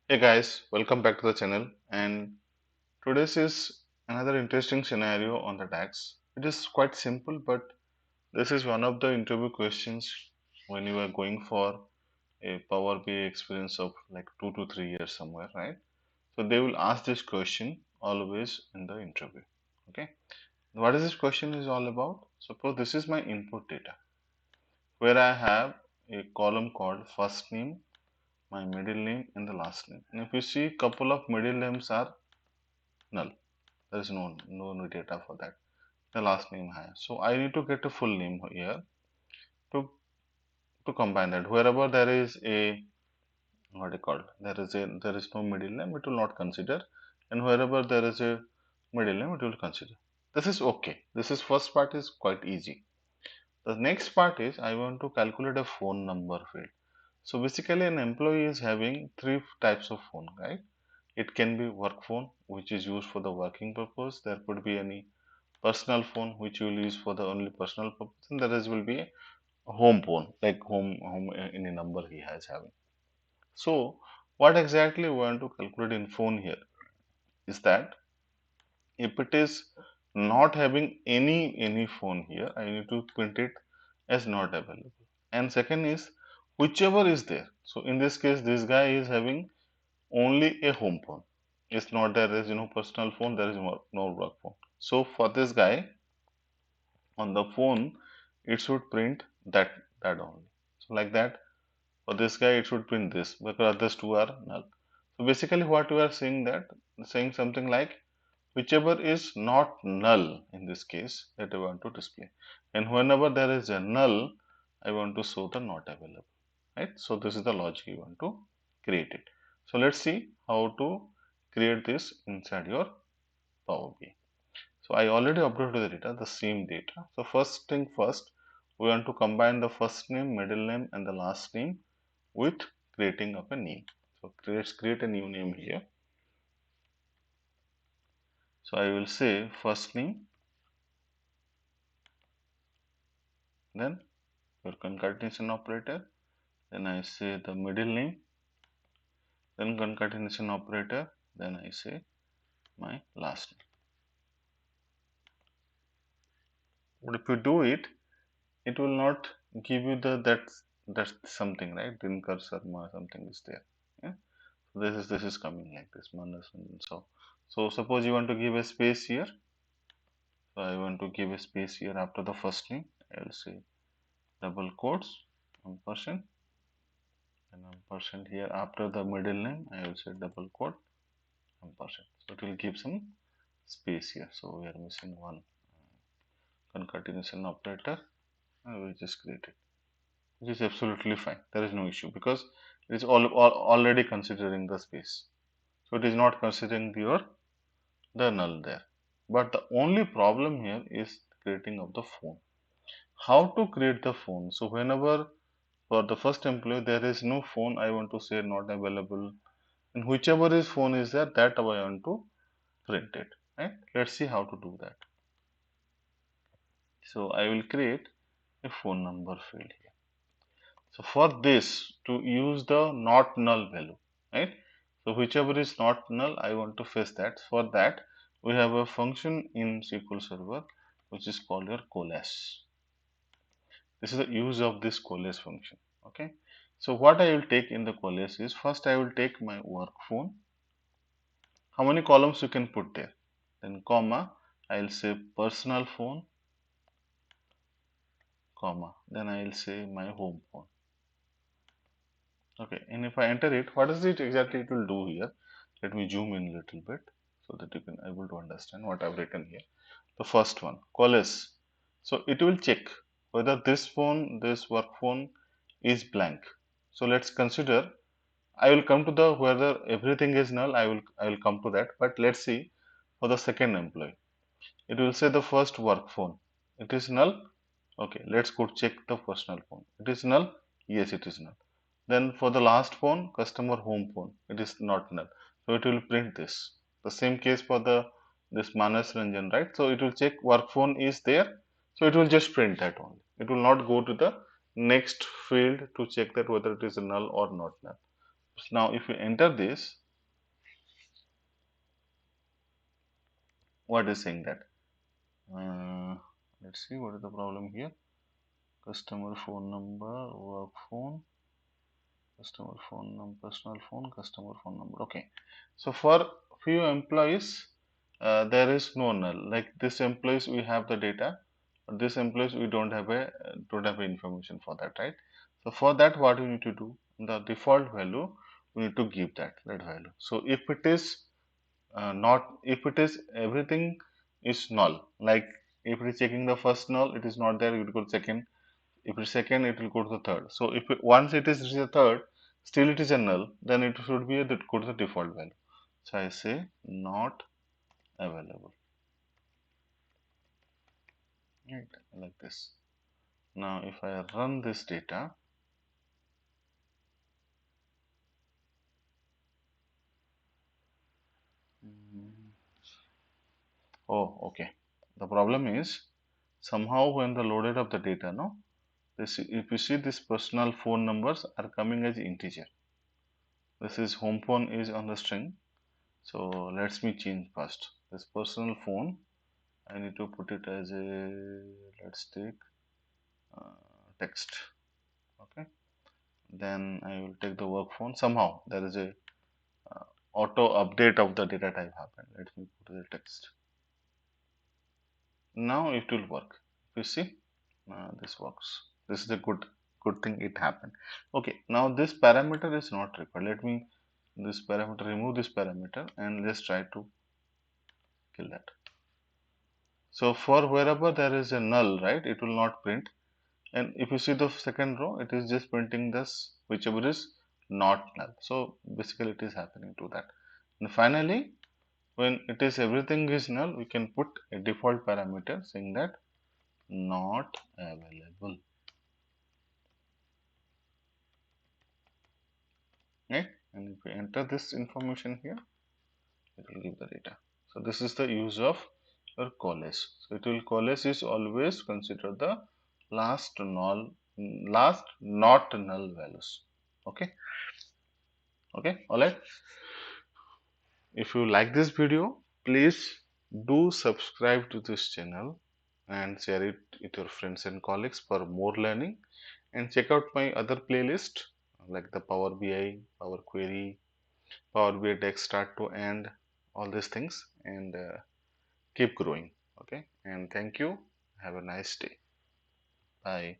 Hey guys, welcome back to the channel. And today's is another interesting scenario on the DAX. It is quite simple, but this is one of the interview questions when you are going for a Power BI experience of like 2 to 3 years somewhere, right? So they will ask this question always in the interview. Okay, what is this question is all about? Suppose this is my input data where I have a column called first name, my middle name, and the last name. And if you see, couple of middle names are null. There is no data for that. The last name I have. So I need to get a full name here to combine that. Wherever there is a what do you call there is no middle name, it will not consider, and wherever there is a middle name, it will consider. This is okay. This is first part is quite easy. The next part is I want to calculate a phone number field. So basically, an employee is having three types of phone, right? It can be work phone, which is used for the working purpose. There could be any personal phone which you will use for the only personal purpose, and the rest will be a home phone, like home any number he has having. So what exactly we want to calculate in phone here is that if it is not having any phone here, I need to print it as not available. And second is whichever is there. So in this case, this guy is having only a home phone. It's not there is personal phone, there is no work phone. So for this guy, on the phone it should print that only. So like that, for this guy it should print this because others two are null. So basically what we are saying, that saying something like whichever is not null in this case that I want to display, and whenever there is a null I want to show the not available, right? So this is the logic you want to create it. So let's see how to create this inside your Power BI. So I already uploaded the data, the same data. So first thing first, we want to combine the first name, middle name, and the last name with creating of a name. So let's create a new name here. So I will say first name, then your concatenation operator, then I say the middle name, then concatenation operator, then I say my last name. But if you do it, it will not give you the that's something, right? Dinkar Sharma something is there. Yeah? This is coming like this minus and so suppose you want to give a space here. So I want to give a space here after the first name. I'll say double quotes ampersand, and ampersand here after the middle name. I will say double quote ampersand. So it will give some space here. So we are missing one concatenation operator, we just create it, which is absolutely fine. There is no issue because it is already considering the space. So it is not considering your the null there. But the only problem here is creating of the phone. How to create the phone? So whenever for the first employee there is no phone, I want to say not available, and whichever is phone is there, that I want to print it. Right? Let's see how to do that. So I will create a phone number field here. So for this, to use the not null value, right? So whichever is not null, I want to fetch that. For that, we have a function in SQL Server which is called your coalesce. This is the use of this coalesce function. Okay. So what I will take in the coalesce is, first I will take my work phone. How many columns you can put there? Then comma, I will say personal phone, comma. Then I will say my home phone. Okay, and if I enter it, what is it exactly it will do here? Let me zoom in a little bit so that you can able to understand what I've written here. The first one, coalesce. So it will check whether this phone, this work phone is blank. So let's consider, I will come to the whether everything is null, I will come to that. But let's see for the second employee. It will say the first work phone. It is null. Okay, let's go check the personal phone. It is null. Yes, it is null. Then for the last phone, customer home phone, it is not null. So it will print this. The same case for the this Manas Ranjan, right? So it will check work phone is there. So it will just print that only. It will not go to the next field to check that whether it is a null or not null. Now if you enter this, what is saying that? Uh, let's see what is the problem here. Customer phone number, work phone, customer phone number, personal phone, customer phone number. Okay, so for few employees, there is no null. Like this employees, we have the data, but this employees we don't have information for that, right? So for that, what we need to do? The default value we need to give that value. So if it is not, if it is everything is null, like if it is checking the first null, it is not there, you will go to second. If it's second, it will go to the third. So if once it is reached the third, still it is a null, then it should be go to the default value. So I say not available, right, like this. Now if I run this data, mm, oh, okay. The problem is somehow when the loaded up the data, no, this if you see this personal phone numbers are coming as integer. This is home phone is on the string. So let me change first. This personal phone, I need to put it as a, let's take text. Okay, then I will take the work phone. Somehow there is a auto update of the data type happen. Let me put the text. Now it will work. You see, this works. This is a good thing it happened. Okay, now this parameter is not required. Let me this parameter, remove this parameter, and let's try to kill that. So for wherever there is a null, right, it will not print. And if you see the second row, it is just printing this whichever is not null. So basically it is happening to that. And finally, when it is everything is null, we can put a default parameter saying that not available. Right? And if we enter this information here, it will give the data. So this is the use of your coalesce. So it will coalesce is always consider the last not null values. Okay. Okay. All right. If you like this video, please do subscribe to this channel and share it with your friends and colleagues for more learning, and check out my other playlist like the Power BI, Power Query, Power BI DAX start to end, all these things, and keep growing. Okay, and thank you. Have a nice day. Bye.